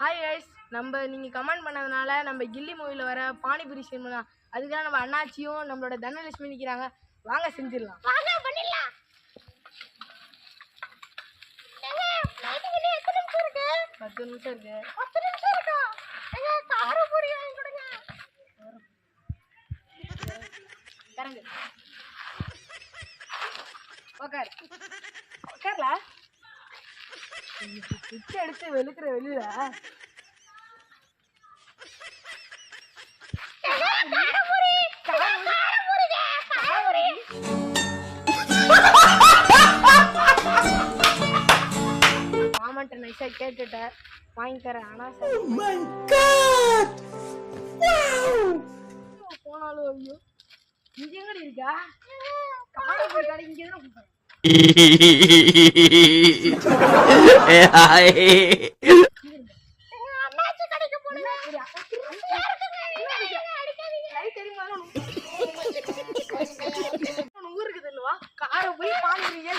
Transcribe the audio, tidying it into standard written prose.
Hi guys, நீங்கள் comment பண்ணதுனால நம்ம கில்லி மூவியில் வர பானிபூரி செய்யணும். அதுக்காக நம்ம அண்ணாச்சியும் நம்மளோட தனலட்சுமி நிற்கிறாங்க. வாங்க செஞ்சிடலாம். வாங்க பண்ணிடலாம். 10 நிமிஷம் இருக்கு. 10 நிமிஷம் இருக்கா? காரப்பொடி வாங்கி கொடுங்க. கரங்கு உட்கார்ல பிச்சை எடுத்து வெளுக்கிற வெளியில மாமன்ட்ட நைஸா கேட்டுட்டேன், வாங்கி தரேன். ஆனா போனாலும் ஐயோ இங்க எங்கடி இருக்கா? காரப்பொடி கடை இங்க தான். கார போய் பாருங்க.